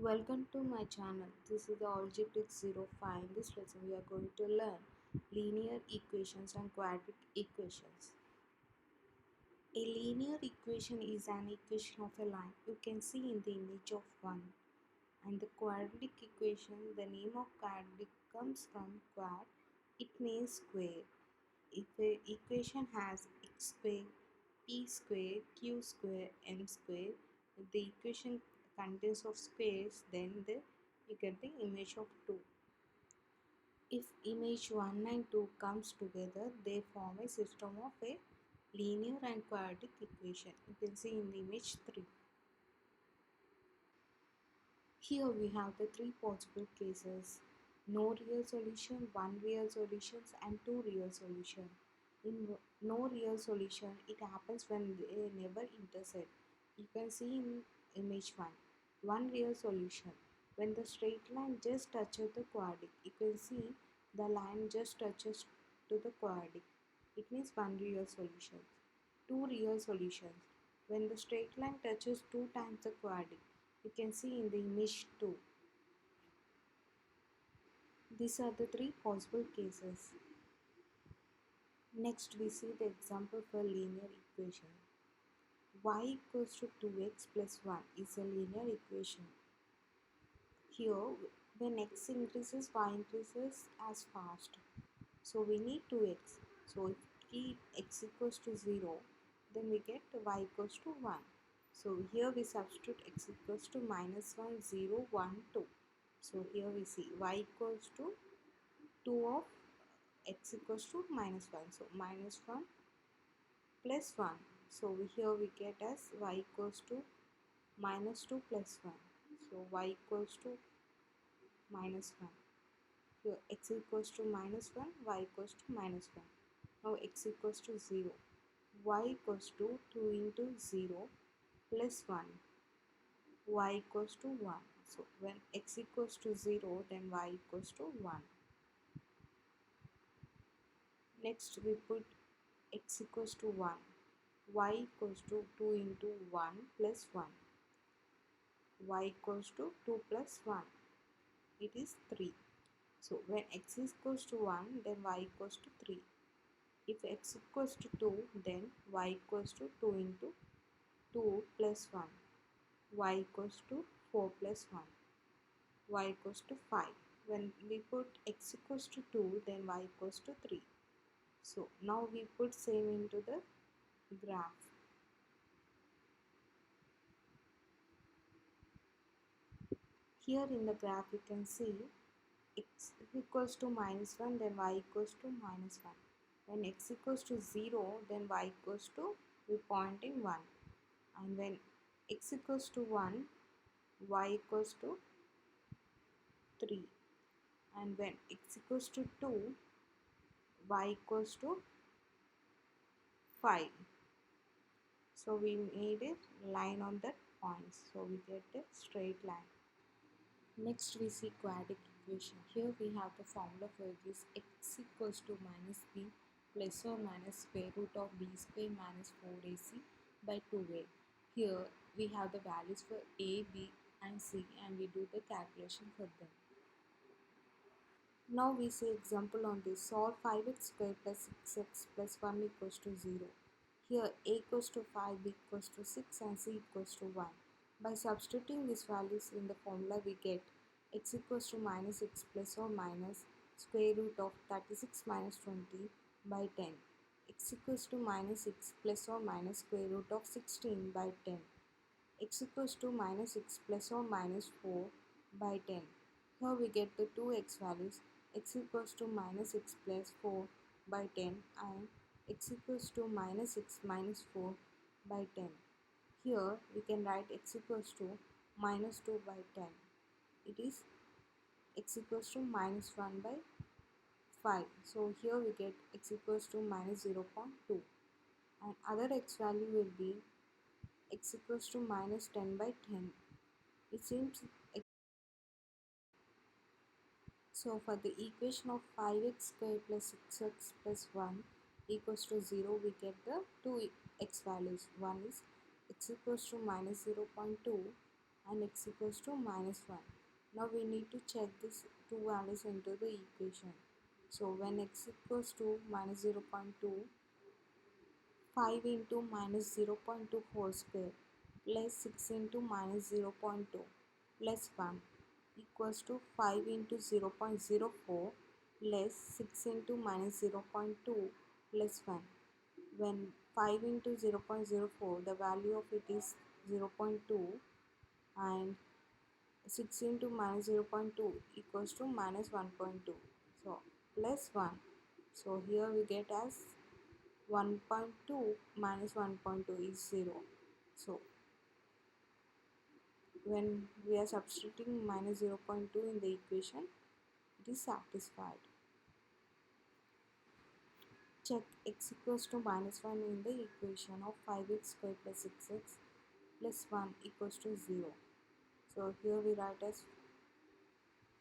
Welcome to my channel. This is the Algebraic 05. In this lesson, we are going to learn linear equations and quadratic equations. A linear equation is an equation of a line you can see in the image of one. And the quadratic equation, the name of quadratic comes from quad, it means square. If a equation has x square, p square, q square, m square, if the equation contains of squares, then you get the image of 2. If image 1 and 2 comes together, they form a system of a linear and quadratic equation. You can see in the image 3. Here we have the three possible cases: no real solution, one real solutions, and two real solution. In no real solution, it happens when they never intersect. You can see in image 1. One real solution. When the straight line just touches the quadratic, you can see the line just touches to the quadratic. It means one real solution. Two real solutions. When the straight line touches two times the quadratic, you can see in the image 2. These are the three possible cases. Next we see the example for linear equation. Y equals to 2x plus 1 is a linear equation. Here when x increases, y increases as fast. So we need 2x. So if we keep x equals to 0, then we get y equals to 1. So here we substitute x equals to minus 1, 0, 1, 2. So here we see y equals to 2 of x equals to minus 1. So minus 1 plus 1. So here we get as y equals to minus 2 plus 1. So y equals to minus 1. Here x equals to minus 1, y equals to minus 1. Now x equals to 0. Y equals to 2 into 0 plus 1. Y equals to 1. So when x equals to 0, then y equals to 1. Next we put x equals to 1. Y equals to 2 into 1 plus 1. Y equals to 2 plus 1. It is 3. So when x equals to 1, then y equals to 3. If x equals to 2, then y equals to 2 into 2 plus 1. Y equals to 4 plus 1. Y equals to 5. When we put x equals to 2, then y equals to 3. So now we put same into the graph. Here in the graph you can see x equals to minus 1, then y equals to minus 1. When x equals to 0, then y equals to, we pointing 1. And when x equals to 1, y equals to 3. And when x equals to 2, y equals to 5. So we made a line on that point. So we get a straight line. Next we see quadratic equation. Here we have the formula for this: x equals to minus b plus or minus square root of b square minus 4ac by 2a. Here we have the values for a, b and c, and we do the calculation for them. Now we see example on this. Solve 5x square plus 6x plus 1 equals to 0. Here a equals to 5, b equals to 6 and c equals to 1. By substituting these values in the formula, we get x equals to minus x plus or minus square root of 36 minus 20 by 10. X equals to minus x plus or minus square root of 16 by 10. X equals to minus x plus or minus 4 by 10. Here we get the two x values: x equals to minus x plus 4 by 10 and x equals to minus x minus 4 by 10. Here we can write x equals to minus 2 by 10. It is x equals to minus 1 by 5. So here we get x equals to minus 0.2. And other x value will be x equals to minus 10 by 10. It seems so. For the equation of 5x square plus 6x plus 1 equals to 0, we get the two x values. One is x equals to minus 0.2 and x equals to minus 1. Now we need to check these two values into the equation. So when x equals to minus 0.2, 5 into minus 0.2 whole square plus 6 into minus 0.2 plus 1 equals to 5 into 0.04 plus 6 into minus 0.2 plus 1. When 5 into 0.04, the value of it is 0.2, and 6 into minus 0.2 equals to minus 1.2. So plus 1. So here we get as 1.2 minus 1.2 is 0. So when we are substituting minus 0.2 in the equation, it is satisfied. Check x equals to minus 1 in the equation of 5x squared plus 6x plus 1 equals to 0. So here we write as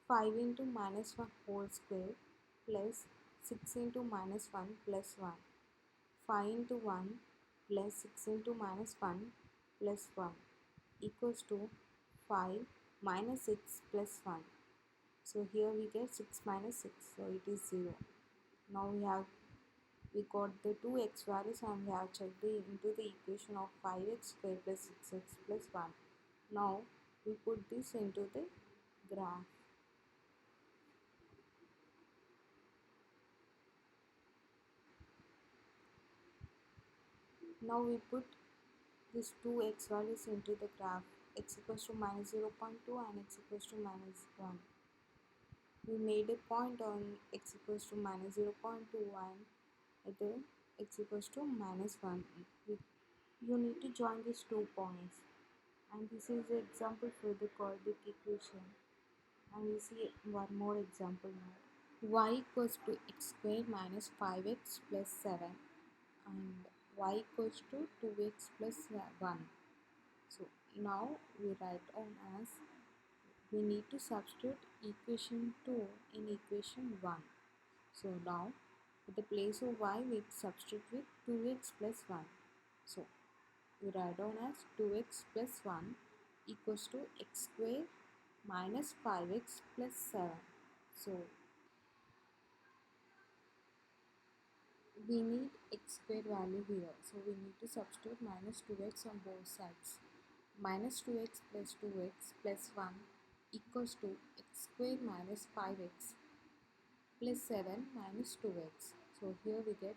5 into minus 1 whole square plus 6 into minus 1 plus 1. 5 into 1 plus 6 into minus 1 plus 1 equals to 5 minus 6 plus 1. So here we get 6 minus 6, so it is 0. Now we got the two x values and we have checked into the equation of 5x squared plus 6x plus 1. Now we put this into the graph. Now we put these two x values into the graph, x equals to minus 0.2 and x equals to minus 1. We made a point on x equals to minus 0.2 and at the x equals to minus 1. You need to join these 2 points, and this is the example for the quadratic equation. And we see one more example now. Y equals to x squared minus 5x plus 7 and y equals to 2x plus 1. So now we write on as we need to substitute equation 2 in equation 1. So now at the place of y we substitute with 2x plus 1. So we write down as 2x plus 1 equals to x squared minus 5x plus 7. So we need x squared value here. So we need to substitute minus 2x on both sides. Minus 2x plus 2x plus 1 equals to x squared minus 5x plus 7 minus 2x. So here we get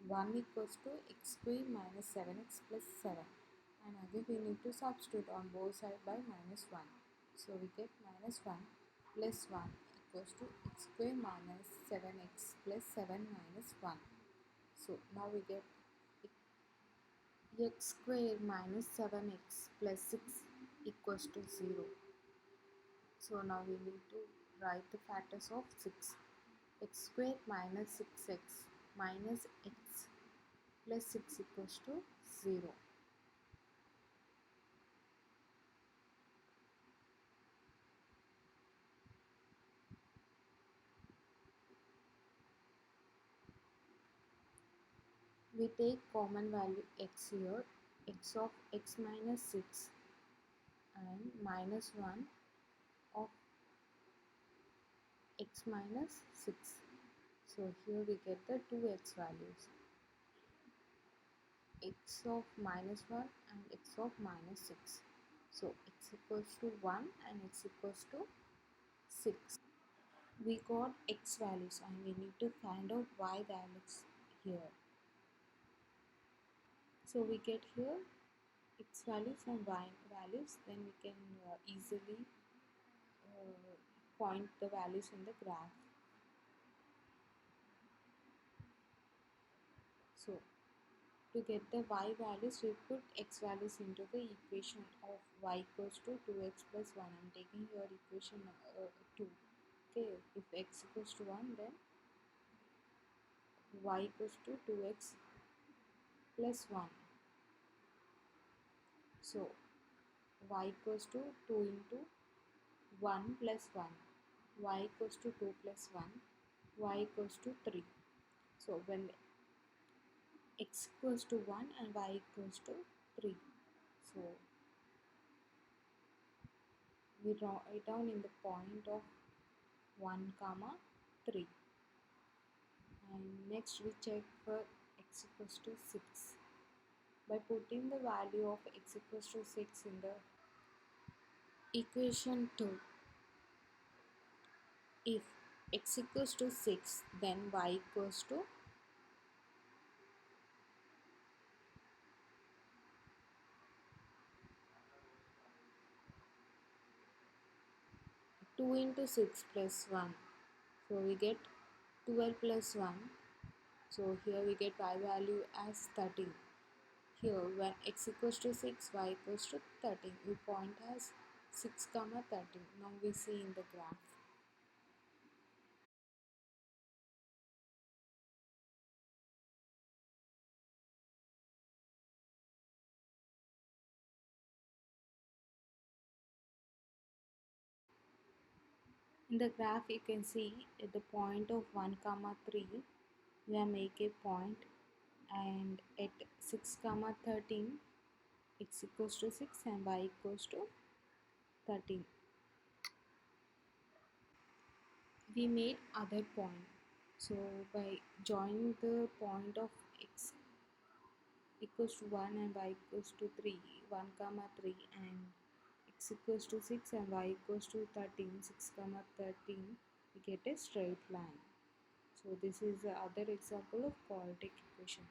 1 equals to x squared minus 7x plus 7. And again we need to substitute on both sides by minus 1. So we get minus 1 plus 1 equals to x squared minus 7x plus 7 minus 1. So now we get x squared minus 7x plus 6 equals to 0. So now we need to write the factors of 6. X squared minus 6x minus x plus 6 equals to 0. We take common value x here, x of x minus 6 and minus 1 of x minus 6. So here we get the two x values, x of minus 1 and x of minus 6. So x equals to 1 and x equals to 6. We got x values and we need to find out y values here. So we get here x values and y values, then we can easily point the values in the graph. So to get the y values, we put x values into the equation of y equals to 2x plus 1. I am taking here equation 2. Okay, if x equals to 1, then y equals to 2x plus 1. So y equals to 2 into 1 plus 1. Y equals to 2 plus 1. Y equals to 3. So when x equals to 1 and y equals to 3. So we write down in the point of 1 comma 3, and next we check for x equals to 6 by putting the value of x equals to 6 in the equation 2. If x equals to 6, then y equals to 2 into 6 plus 1. So we get 12 plus 1. So here we get y value as 13. Here when x equals to 6, y equals to 13. We point as 6 comma 13. Now we see in the graph. In the graph you can see at the point of 1 comma 3 we have make a point, and at 6 comma 13 x equals to 6 and y equals to 13. We made other point. So by joining the point of x equals to 1 and y equals to 3, 1 comma 3, and x equals to 6 and y equals to 13, 6 comma 13, we get a straight line. So this is the other example of quadratic equation.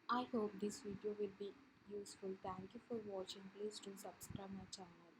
I hope this video will be useful. Thank you for watching. Please do subscribe my channel.